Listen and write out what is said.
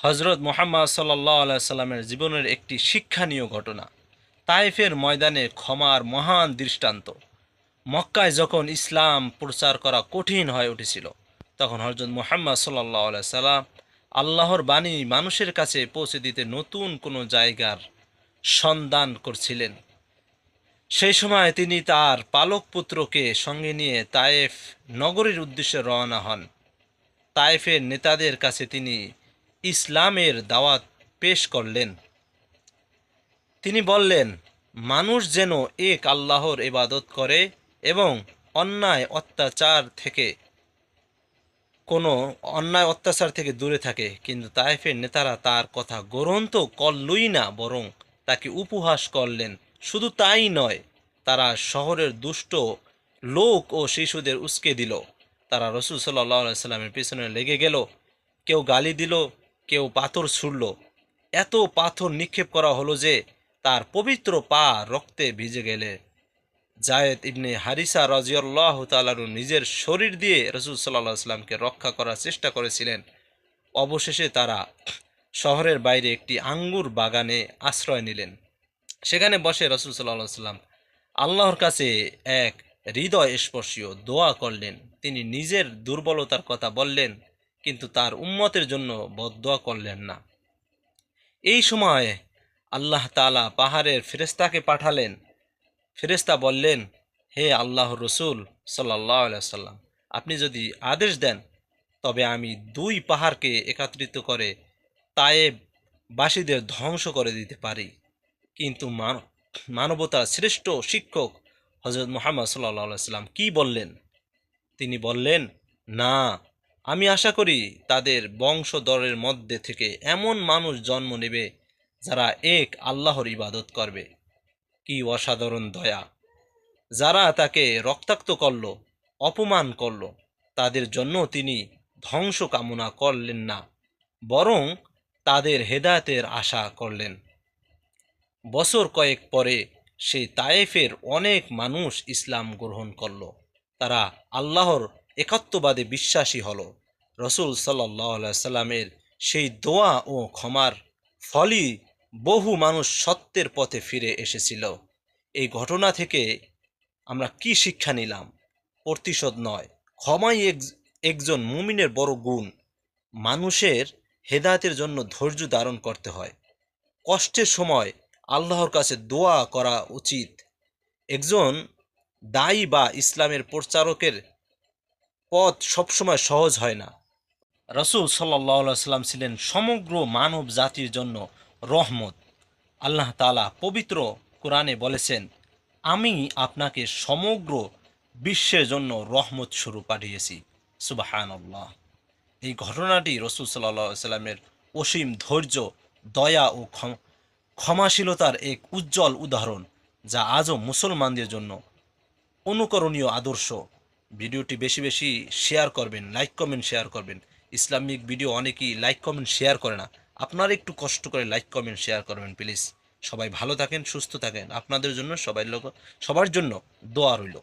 হজরত মুহাম্মদ সাল্লাল্লাহু আলাইহি সাল্লামের জীবনের একটি শিক্ষণীয় ঘটনা। তায়েফের ময়দানে ক্ষমার মহান দৃষ্টান্ত। মক্কায় যখন ইসলাম প্রচার করা কঠিন হয়ে উঠেছিল, তখন হজরত মুহাম্মদ সাল্লাল্লাহু আলাইহি সাল্লাম আল্লাহর বাণী মানুষের কাছে পৌঁছে দিতে নতুন কোনো জায়গার সন্ধান করছিলেন। সেই সময় তিনি তার পালক পুত্রকে সঙ্গে নিয়ে তায়েফ নগরীর উদ্দেশ্যে রওনা হন। তায়েফের নেতাদের কাছে তিনি ইসলামের দাওয়াত পেশ করলেন। তিনি বললেন, মানুষ যেন এক আল্লাহর ইবাদত করে এবং অন্যায় অত্যাচার থেকে কোনো অন্যায় অত্যাচার থেকে দূরে থাকে। কিন্তু তায়েফের নেতারা তার কথা গ্রহণ তো করলই না, বরং তাকে উপহাস করলেন। শুধু তাই নয়, তারা শহরের দুষ্ট লোক ও শিশুদের উস্কে দিল। তারা রসুল সাল্লাল্লাহু আলাইহি সাল্লামের পিছনে লেগে গেল। কেউ গালি দিল, কেউ পাথর ছুড়ল। এত পাথর নিক্ষেপ করা হলো যে তার পবিত্র পা রক্তে ভিজে গেলে জায়েদ ইবনে হারিসা রাদিয়াল্লাহু তাআলা নিজের শরীর দিয়ে রাসূল সাল্লাল্লাহু আলাইহি সাল্লামকে রক্ষা করার চেষ্টা করেছিলেন। অবশেষে তারা শহরের বাইরে একটি আঙ্গুর বাগানে আশ্রয় নিলেন। সেখানে বসে রাসূল সাল্লাল্লাহু আলাইহি সাল্লাম আল্লাহর কাছে এক হৃদয় স্পর্শীয় দোয়া করলেন। তিনি নিজের দুর্বলতার কথা বললেন, কিন্তু তার উম্মতের জন্য বদদোয়া করলেন না। এই সময় আল্লাহ তাআলা পাহাড়ের ফেরেশতাকে পাঠালেন। ফেরেশতা বললেন, হে আল্লাহর রসুল সাল্লাল্লাহু আলাইহি সাল্লাম, আপনি যদি আদেশ দেন তবে আমি দুই পাহাড়কে একত্রিত করে তায়েববাসীদের ধ্বংস করে দিতে পারি। কিন্তু মানবতার শ্রেষ্ঠ শিক্ষক হযরত মুহাম্মদ সাল্লাল্লাহু আলাইহি সাল্লাম কি বললেন? তিনি বললেন, না, আমি আশা করি তাদের বংশধরের মধ্যে থেকে এমন মানুষ জন্ম নেবে যারা এক আল্লাহর ইবাদত করবে। কি অসাধারণ দয়া! যারা তাকে রক্তাক্ত করল, অপমান করল, তাদের জন্য তিনি ধ্বংস কামনা করলেন না, বরং তাদের হেদায়েতের আশা করলেন। বছর কয়েক পরে সেই তায়েফের অনেক মানুষ ইসলাম গ্রহণ করল। তারা আল্লাহর একাত্মবাদে বিশ্বাসী হল। রসুল সাল্লাল্লাহু আলাইহি সাল্লামের সেই দোয়া ও ক্ষমার ফলই বহু মানুষ সত্যের পথে ফিরে এসেছিল। এই ঘটনা থেকে আমরা কি শিক্ষা নিলাম? প্রতিশোধ নয়, ক্ষমাই একজন মুমিনের বড় গুণ। মানুষের হেদায়েতের জন্য ধৈর্য ধারণ করতে হয়। কষ্টের সময় আল্লাহর কাছে দোয়া করা উচিত। একজন দায়ী বা ইসলামের প্রচারকের পথ সবসময় সহজ হয় না। রাসূল সাল্লাল্লাহু আলাইহি সাল্লাম ছিলেন সমগ্র মানব জাতির জন্য রহমত। আল্লাহ তাআলা পবিত্র কোরআনে বলেছেন, আমি আপনাকে সমগ্র বিশ্বের জন্য রহমত স্বরূপ পাঠিয়েছি। সুবহানাল্লাহ। এই ঘটনাটি রাসূল সাল্লাল্লাহু আলাইহি সাল্লামের অসীম ধৈর্য, দয়া ও ক্ষমাশীলতার এক উজ্জ্বল উদাহরণ, যা আজও মুসলমানদের জন্য অনুকরণীয় আদর্শ। ভিডিওটি বেশি বেশি শেয়ার করবেন, লাইক কমেন্ট শেয়ার করবেন। ইসলামিক ভিডিও অনেকেই লাইক কমেন্ট শেয়ার করে না। আপনারা একটু কষ্ট করে লাইক কমেন্ট শেয়ার করবেন প্লিজ। সবাই ভালো থাকেন, সুস্থ থাকেন। আপনাদের জন্য সবার জন্য দোয়া রইল।